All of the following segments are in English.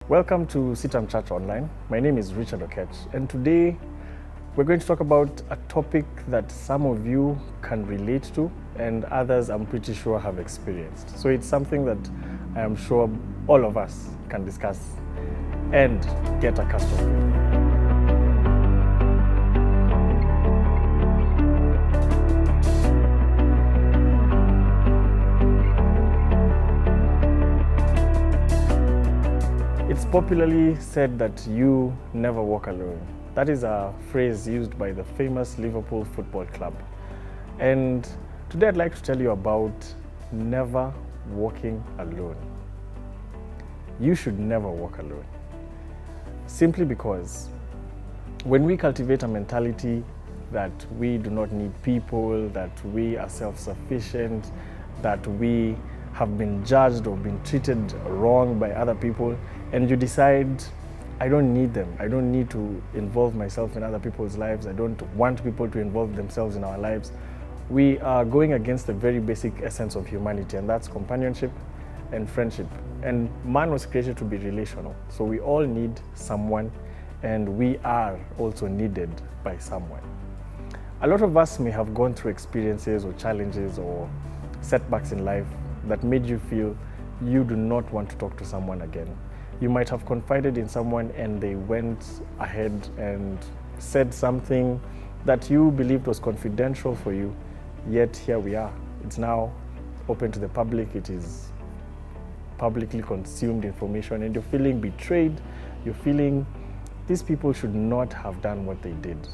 Welcome to Sitam Church Online. My name is Richard Okech, and today we're going to talk about a topic that some of you can relate to and others I'm pretty sure have experienced. So it's something that I am sure all of us can discuss and get accustomed to. It's popularly said that you never walk alone. That is a phrase used by the famous Liverpool Football Club. And today I'd like to tell you about never walking alone. You should never walk alone. Simply because when we cultivate a mentality that we do not need people, that we are self-sufficient, that we have been judged or been treated wrong by other people, and you decide, I don't need them. I don't need to involve myself in other people's lives. I don't want people to involve themselves in our lives. We are going against the very basic essence of humanity, and that's companionship and friendship. And man was created to be relational. So we all need someone, and we are also needed by someone. A lot of us may have gone through experiences or challenges or setbacks in life that made you feel you do not want to talk to someone again. You might have confided in someone and they went ahead and said something that you believed was confidential for you, yet here we are. It's now open to the public. It is publicly consumed information, and you're feeling betrayed. You're feeling these people should not have done what they did.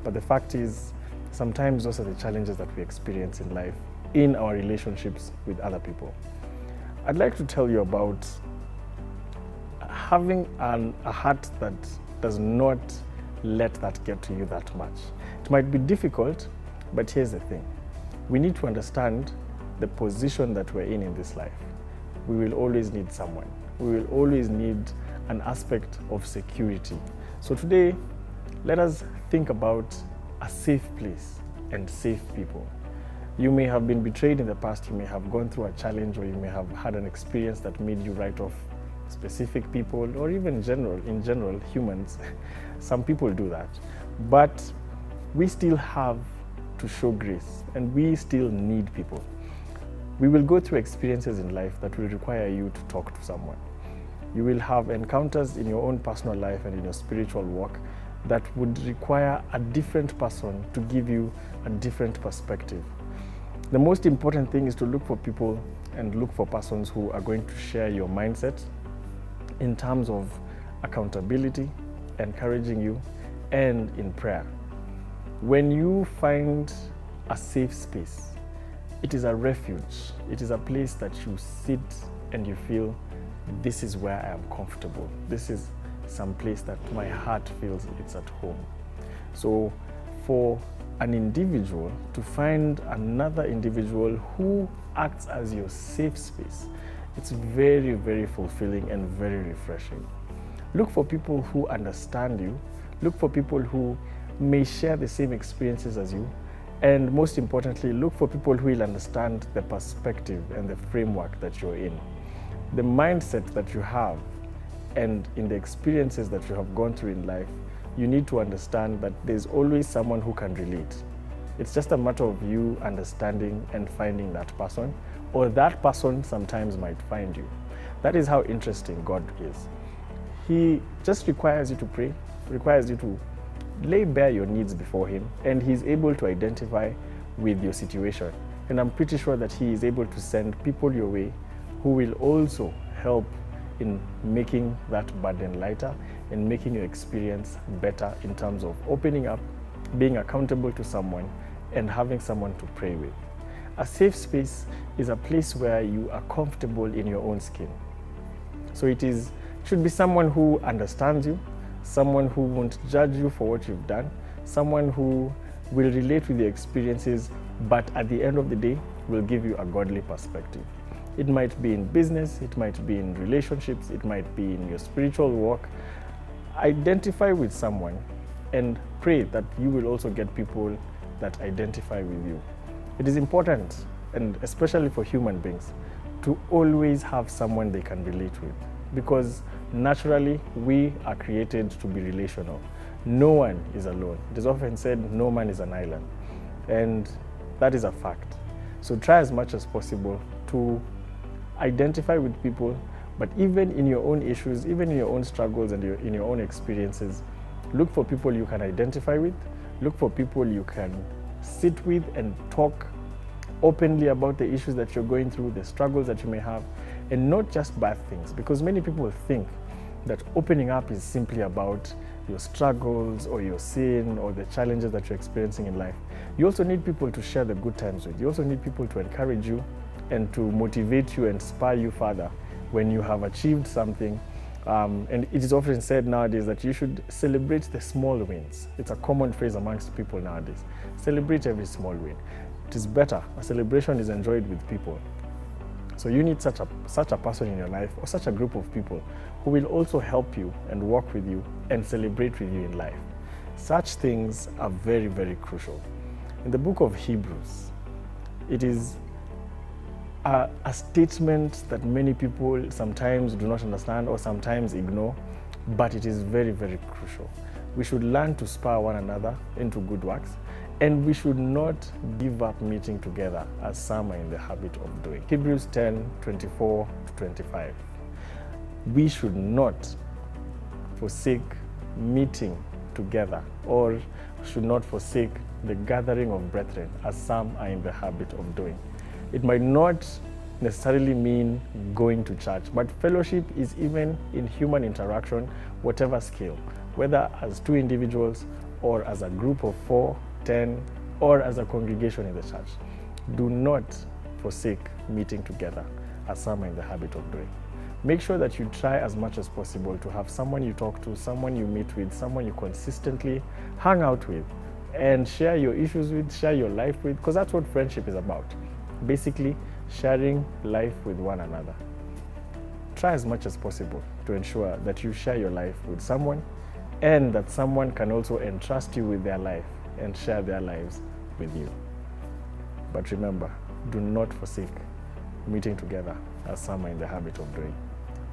But the fact is, sometimes those are the challenges that we experience in life, in our relationships with other people. I'd like to tell you about having a heart that does not let that get to you that much. It might be difficult, but here's the thing. We need to understand the position that we're in this life. We will always need someone. We will always need an aspect of security. So today, let us think about a safe place and safe people. You may have been betrayed in the past, you may have gone through a challenge, or you may have had an experience that made you write off specific people, or even in general, humans. Some people do that. But we still have to show grace, and we still need people. We will go through experiences in life that will require you to talk to someone. You will have encounters in your own personal life and in your spiritual walk that would require a different person to give you a different perspective. The most important thing is to look for people and look for persons who are going to share your mindset in terms of accountability, encouraging you, and in prayer. When you find a safe space, it is a refuge. It is a place that you sit and you feel, this is where I am comfortable. This is some place that my heart feels it's at home. So for an individual to find another individual who acts as your safe space, it's very, very fulfilling and very refreshing. Look for people who understand you. Look for people who may share the same experiences as you. And most importantly, look for people who will understand the perspective and the framework that you're in. The mindset that you have and in the experiences that you have gone through in life, you need to understand that there's always someone who can relate. It's just a matter of you understanding and finding that person, or that person sometimes might find you. That is how interesting God is. He just requires you to pray, requires you to lay bare your needs before Him, and He's able to identify with your situation. And I'm pretty sure that He is able to send people your way who will also help in making that burden lighter and making your experience better in terms of opening up, being accountable to someone, and having someone to pray with. A safe space is a place where you are comfortable in your own skin. So it should be someone who understands you, someone who won't judge you for what you've done, someone who will relate with your experiences, but at the end of the day, will give you a godly perspective. It might be in business, it might be in relationships, it might be in your spiritual walk. Identify with someone and pray that you will also get people that identify with you. It is important, and especially for human beings, to always have someone they can relate with. because naturally we are created to be relational. No one is alone. It is often said no man is an island, and that is a fact. So try as much as possible to identify with people, but even in your own issues, even in your own struggles and in your own experiences, look for people you can identify with, look for people you can sit with and talk openly about the issues that you're going through, the struggles that you may have, and not just bad things, because many people think that opening up is simply about your struggles or your sin or the challenges that you're experiencing in life. You also need people to share the good times with. You also need people to encourage you and to motivate you and inspire you further when you have achieved something. And it is often said nowadays that you should celebrate the small wins. It's a common phrase amongst people nowadays. Celebrate every small win. It is better. A celebration is enjoyed with people. So you need such a person in your life, or such a group of people who will also help you and walk with you and celebrate with you in life. Such things are very, very crucial. In the book of Hebrews, it is a statement that many people sometimes do not understand or sometimes ignore, but it is very, very crucial. We should learn to spur one another into good works, and we should not give up meeting together as some are in the habit of doing. Hebrews 10:24-25. We should not forsake meeting together, or should not forsake the gathering of brethren as some are in the habit of doing. It might not necessarily mean going to church, but fellowship is even in human interaction, whatever scale, whether as two individuals or as a group of 4, 10, or as a congregation in the church. Do not forsake meeting together as some are in the habit of doing. Make sure that you try as much as possible to have someone you talk to, someone you meet with, someone you consistently hang out with and share your issues with, share your life with, because that's what friendship is about. Basically, sharing life with one another. Try as much as possible to ensure that you share your life with someone, and that someone can also entrust you with their life and share their lives with you. But remember, do not forsake meeting together as some are in the habit of doing.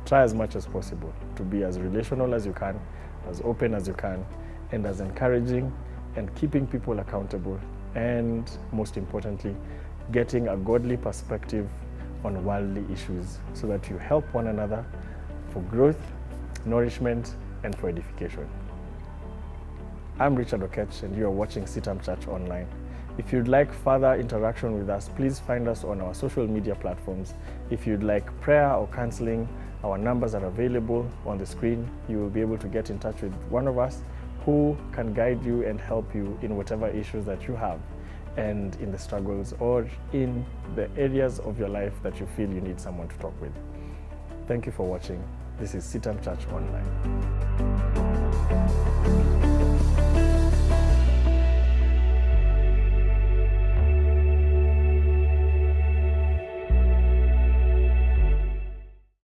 Try as much as possible to be as relational as you can, as open as you can, and as encouraging and keeping people accountable, and most importantly, getting a godly perspective on worldly issues so that you help one another for growth, nourishment, and for edification. I'm Richard Okech, and you are watching CITAM Church Online. If you'd like further interaction with us, please find us on our social media platforms. If you'd like prayer or counseling, our numbers are available on the screen. You will be able to get in touch with one of us who can guide you and help you in whatever issues that you have, and in the struggles or in the areas of your life that you feel you need someone to talk with. Thank you for watching. This is CITAM Church Online.